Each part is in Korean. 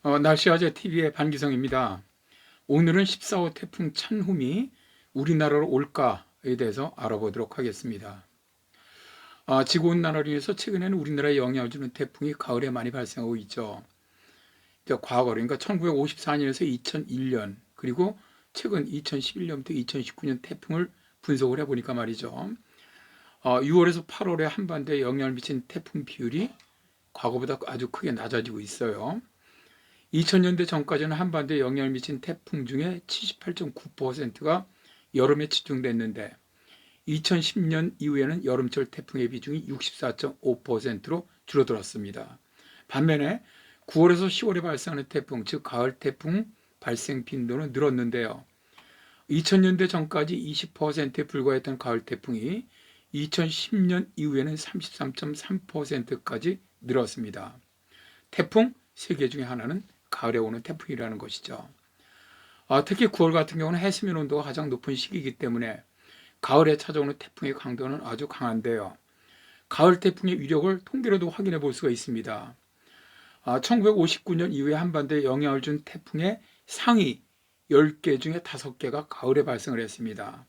날씨아재 TV의 반기성입니다. 오늘은 14호 태풍 찬훔이 우리나라로 올까에 대해서 알아보도록 하겠습니다. 지구온난화로 인해서 최근에는 우리나라에 영향을 주는 태풍이 가을에 많이 발생하고 있죠. 과거, 그러니까 1954년에서 2001년, 그리고 최근 2011년부터 2019년 태풍을 분석을 해보니까 말이죠. 6월에서 8월에 한반도에 영향을 미친 태풍 비율이 과거보다 아주 크게 낮아지고 있어요. 2000년대 전까지는 한반도에 영향을 미친 태풍 중에 78.9%가 여름에 집중됐는데 2010년 이후에는 여름철 태풍의 비중이 64.5%로 줄어들었습니다. 반면에 9월에서 10월에 발생하는 태풍, 즉 가을 태풍 발생 빈도는 늘었는데요. 2000년대 전까지 20%에 불과했던 가을 태풍이 2010년 이후에는 33.3%까지 늘었습니다. 태풍 3개 중에 하나는 가을에 오는 태풍이라는 것이죠. 특히 9월 같은 경우는 해수면 온도가 가장 높은 시기이기 때문에 가을에 찾아오는 태풍의 강도는 아주 강한데요. 가을 태풍의 위력을 통계로도 확인해 볼 수가 있습니다. 1959년 이후에 한반도에 영향을 준 태풍의 상위 10개 중에 5개가 가을에 발생을 했습니다.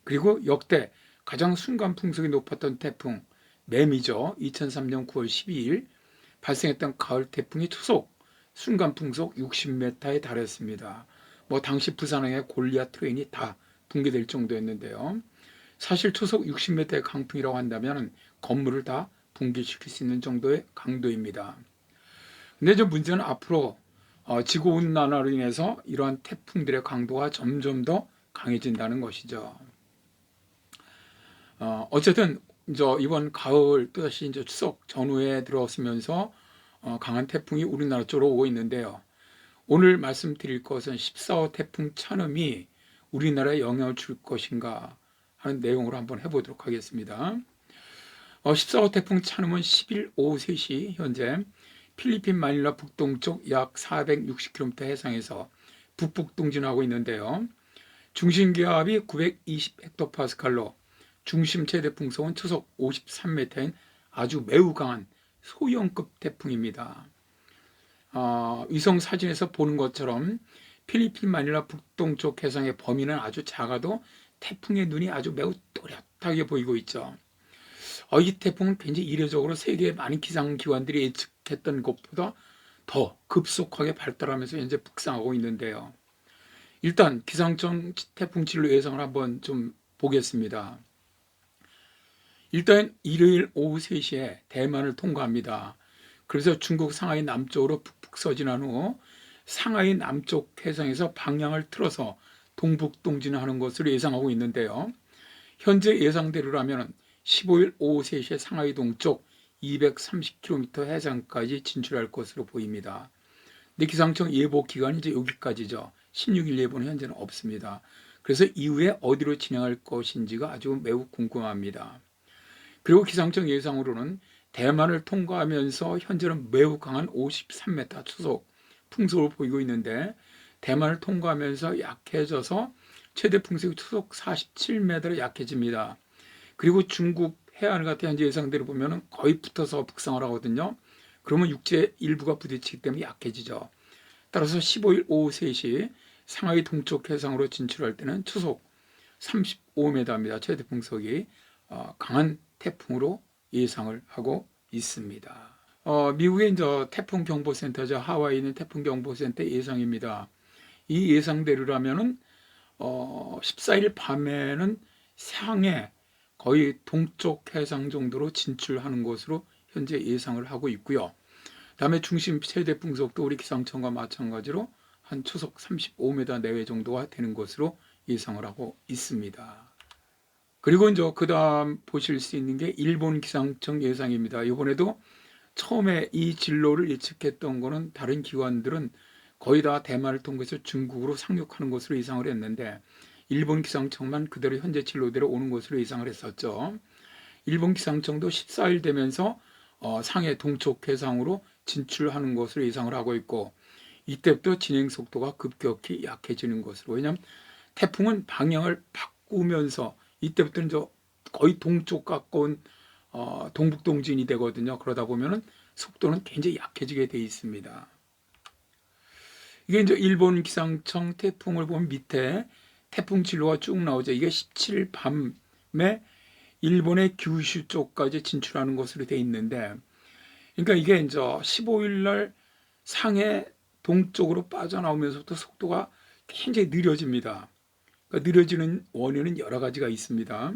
그리고 역대 가장 순간 풍속이 높았던 태풍 매미죠. 2003년 9월 12일 발생했던 가을 태풍이 초속 순간 풍속 60m에 달했습니다. 당시 부산항의 골리앗 트레인이 다 붕괴될 정도였는데요. 사실 초속 60m의 강풍이라고 한다면 건물을 다 붕괴시킬 수 있는 정도의 강도입니다. 근데 문제는 앞으로 지구온난화로 인해서 이러한 태풍들의 강도가 점점 더 강해진다는 것이죠. 어쨌든 이번 가을 또다시 추석 전후에 들어서면서 강한 태풍이 우리나라 쪽으로 오고 있는데요. 오늘 말씀드릴 것은 14호 태풍 찬음이 우리나라에 영향을 줄 것인가 하는 내용으로 한번 해보도록 하겠습니다. 14호 태풍 찬음은 10일 오후 3시 현재 필리핀 마닐라 북동쪽 약 460km 해상에서 북북동진하고 있는데요. 중심 기압이 920헥토파스칼로 중심 최대 풍속은 초속 53m인 아주 매우 강한 소형급 태풍입니다. 위성 사진에서 보는 것처럼 필리핀 마닐라 북동쪽 해상의 범위는 아주 작아도 태풍의 눈이 아주 매우 또렷하게 보이고 있죠. 이 태풍은 굉장히 이례적으로 세계의 많은 기상기관들이 예측했던 것보다 더 급속하게 발달하면서 현재 북상하고 있는데요. 일단 기상청 태풍 진로 예상을 한번 좀 보겠습니다. 일단 일요일 오후 3시에 대만을 통과합니다. 그래서 중국 상하이 남쪽으로 북북 서진한 후 상하이 남쪽 해상에서 방향을 틀어서 동북 동진하는 것으로 예상하고 있는데요. 현재 예상대로라면 15일 오후 3시에 상하이 동쪽 230km 해상까지 진출할 것으로 보입니다. 근데 기상청 예보 기간이 이제 여기까지죠. 16일 예보는 현재는 없습니다. 그래서 이후에 어디로 진행할 것인지가 아주 매우 궁금합니다. 그리고 기상청 예상으로는 대만을 통과하면서 현재는 매우 강한 53m 초속 풍속을 보이고 있는데 대만을 통과하면서 약해져서 최대 풍속이 초속 47m로 약해집니다. 그리고 중국 해안 같은 현재 예상대로 보면 거의 붙어서 북상을 하거든요. 그러면 육지 일부가 부딪히기 때문에 약해지죠. 따라서 15일 오후 3시 상하이 동쪽 해상으로 진출할 때는 초속 35m입니다. 최대 풍속이 강한 태풍으로 예상을 하고 있습니다. 미국의 태풍 경보센터죠. 하와이에 있는 태풍 경보센터 예상입니다. 이 예상대로라면은 14일 밤에는 상해 거의 동쪽 해상 정도로 진출하는 것으로 현재 예상을 하고 있고요. 다음에 중심 최대 풍속도 우리 기상청과 마찬가지로 한 초속 35m 내외 정도가 되는 것으로 예상을 하고 있습니다. 그리고 그 다음 보실 수 있는 게 일본 기상청 예상입니다. 이번에도 처음에 이 진로를 예측했던 거는 다른 기관들은 거의 다 대만을 통해서 중국으로 상륙하는 것으로 예상을 했는데 일본 기상청만 그대로 현재 진로대로 오는 것으로 예상을 했었죠. 일본 기상청도 14일 되면서 상해 동쪽 해상으로 진출하는 것으로 예상을 하고 있고 이때부터 진행 속도가 급격히 약해지는 것으로. 왜냐하면 태풍은 방향을 바꾸면서 이때부터는 거의 동쪽 가까운 동북동진이 되거든요. 그러다 보면은 속도는 굉장히 약해지게 돼 있습니다. 이게 이제 일본 기상청 태풍을 보면 밑에 태풍 진로가 쭉 나오죠. 이게 17일 밤에 일본의 규슈 쪽까지 진출하는 것으로 돼 있는데, 그러니까 이게 이제 15일 날 상해 동쪽으로 빠져나오면서부터 속도가 굉장히 느려집니다. 그러니까 느려지는 원인은 여러 가지가 있습니다.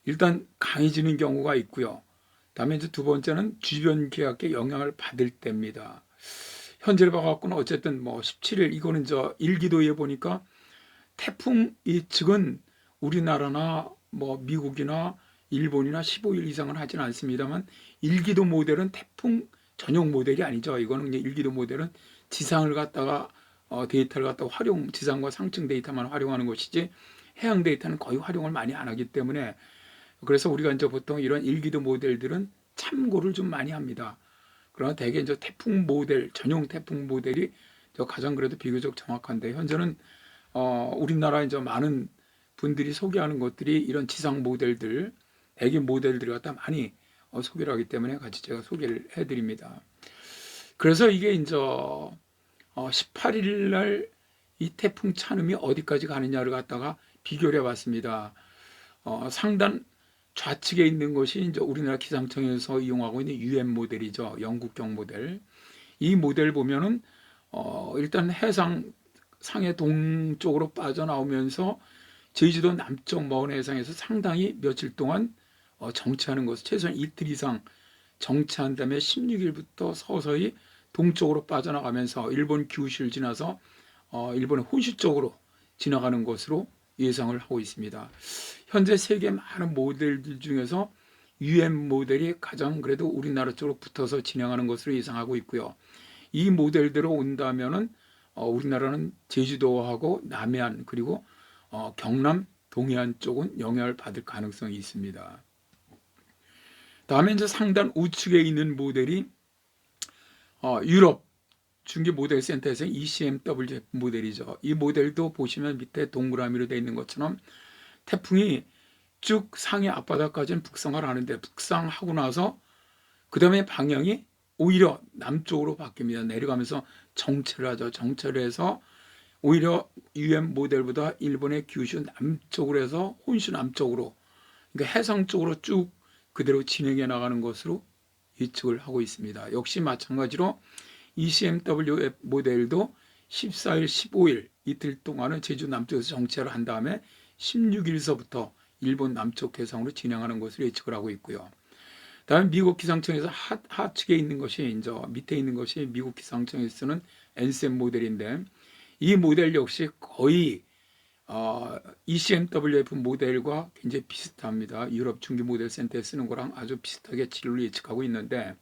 일단 강해지는 경우가 있고요. 다음에 이제 두 번째는 주변 기압에 영향을 받을 때입니다. 현재를 봐갖고는 어쨌든 뭐 17일 이거는 저 일기도에 보니까 태풍 예측은 우리나라나 뭐 미국이나 일본이나 15일 이상은 하진 않습니다만, 일기도 모델은 태풍 전용 모델이 아니죠. 이거는 그냥 일기도 모델은 지상을 갖다가 데이터를 갖다가 지상과 상층 데이터만 활용하는 것이지 해양 데이터는 거의 활용을 많이 안 하기 때문에, 그래서 우리가 이제 보통 이런 일기도 모델들은 참고를 좀 많이 합니다. 그러나 대개 이제 태풍 모델, 전용 태풍 모델이 저 가장 그래도 비교적 정확한데, 현재는 우리나라 이제 많은 분들이 소개하는 것들이 이런 지상 모델들, 대기 모델들을 갖다 많이 소개를 하기 때문에 같이 제가 소개를 해드립니다. 그래서 이게 이제 18일 날 이 태풍 찬음이 어디까지 가느냐를 갖다가 비교를 해봤습니다. 상단 좌측에 있는 것이 이제 우리나라 기상청에서 이용하고 있는 UM 모델이죠. 영국경 모델. 이 모델 보면은 일단 해상 상해 동쪽으로 빠져나오면서 제주도 남쪽 먼 해상에서 상당히 며칠 동안 정체하는 것을 최소한 이틀 이상 정체한 다음에 16일부터 서서히 동쪽으로 빠져나가면서 일본 규슈를 지나서 일본의 혼슈 쪽으로 지나가는 것으로 예상을 하고 있습니다. 현재 세계 많은 모델들 중에서 UM 모델이 가장 그래도 우리나라 쪽으로 붙어서 진행하는 것으로 예상하고 있고요. 이 모델대로 온다면은 우리나라는 제주도하고 남해안 그리고 경남 동해안 쪽은 영향을 받을 가능성이 있습니다. 다음에 이제 상단 우측에 있는 모델이 유럽 중기 모델 센터에서 ECMW 모델이죠. 이 모델도 보시면 밑에 동그라미로 되어 있는 것처럼 태풍이 쭉 상해 앞바다까지는 북상을 하는데, 북상하고 나서 그 다음에 방향이 오히려 남쪽으로 바뀝니다. 내려가면서 정체를 하죠. 정체를 해서 오히려 UM 모델보다 일본의 규슈 남쪽으로 해서 혼슈 남쪽으로, 그러니까 해상 쪽으로 쭉 그대로 진행해 나가는 것으로 예측을 하고 있습니다. 역시 마찬가지로 ECMW 모델도 14일, 15일 이틀 동안은 제주 남쪽에서 정체를 한 다음에 16일서부터 일본 남쪽 해상으로 진행하는 것을 예측을 하고 있고요. 다음에 미국 기상청에서 하측에 있는 것이 이제 밑에 있는 것이 미국 기상청에서 쓰는 NCM 모델인데, 이 모델 역시 거의 ECMWF 모델과 굉장히 비슷합니다. 유럽 중기 모델 센터에 쓰는 거랑 아주 비슷하게 진로를 예측하고 있는데,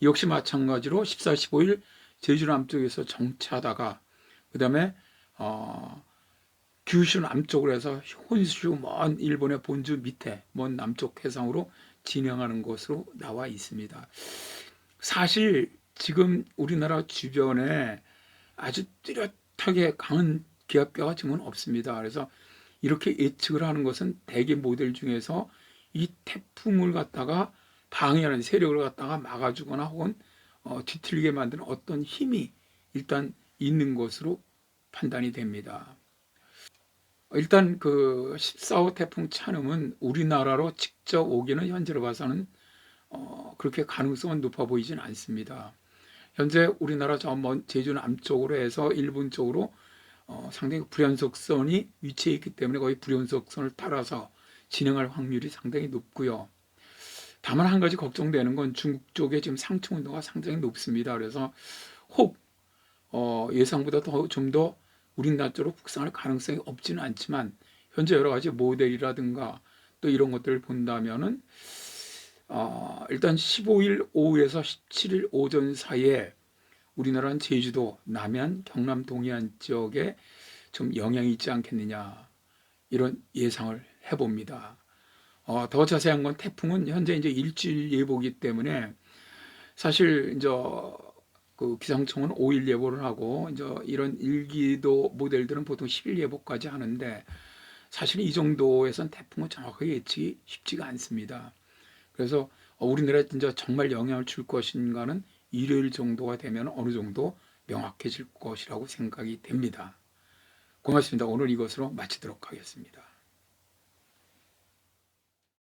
역시 마찬가지로 14, 15일 제주 남쪽에서 정체하다가 그 다음에 규슈 남쪽으로 해서 혼슈 먼 일본의 본주 밑에 먼 남쪽 해상으로 진행하는 것으로 나와 있습니다. 사실 지금 우리나라 주변에 아주 뚜렷하게 강한 기압배가 지금은 없습니다. 그래서 이렇게 예측을 하는 것은 대기 모델 중에서 이 태풍을 갖다가 방해하는 세력을 갖다가 막아주거나 혹은 뒤틀리게 만드는 어떤 힘이 일단 있는 것으로 판단이 됩니다. 일단 그 14호 태풍 찬음은 우리나라로 직접 오기는 현재로 봐서는 그렇게 가능성은 높아 보이진 않습니다. 현재 우리나라 저 먼 제주 남쪽으로 해서 일본 쪽으로 상당히 불연속선이 위치해 있기 때문에 거의 불연속선을 따라서 진행할 확률이 상당히 높고요. 다만 한 가지 걱정되는 건 중국 쪽에 지금 상층 온도가 상당히 높습니다. 그래서 혹 예상보다 좀 더 우리나라 쪽으로 북상할 가능성이 없지는 않지만, 현재 여러 가지 모델이라든가 또 이런 것들을 본다면은 일단 15일 오후에서 17일 오전 사이에 우리나라는 제주도, 남해안, 경남 동해안 지역에 좀 영향이 있지 않겠느냐, 이런 예상을 해봅니다. 더 자세한 건 태풍은 현재 이제 일주일 예보이기 때문에 사실 이제 그 기상청은 5일 예보를 하고 이제 이런 일기도 모델들은 보통 10일 예보까지 하는데, 사실 이 정도에선 태풍은 정확하게 예측이 쉽지가 않습니다. 그래서 우리나라에 진짜 정말 영향을 줄 것인가는 일요일 정도가 되면 어느 정도 명확해질 것이라고 생각이 됩니다. 고맙습니다. 오늘 이것으로 마치도록 하겠습니다.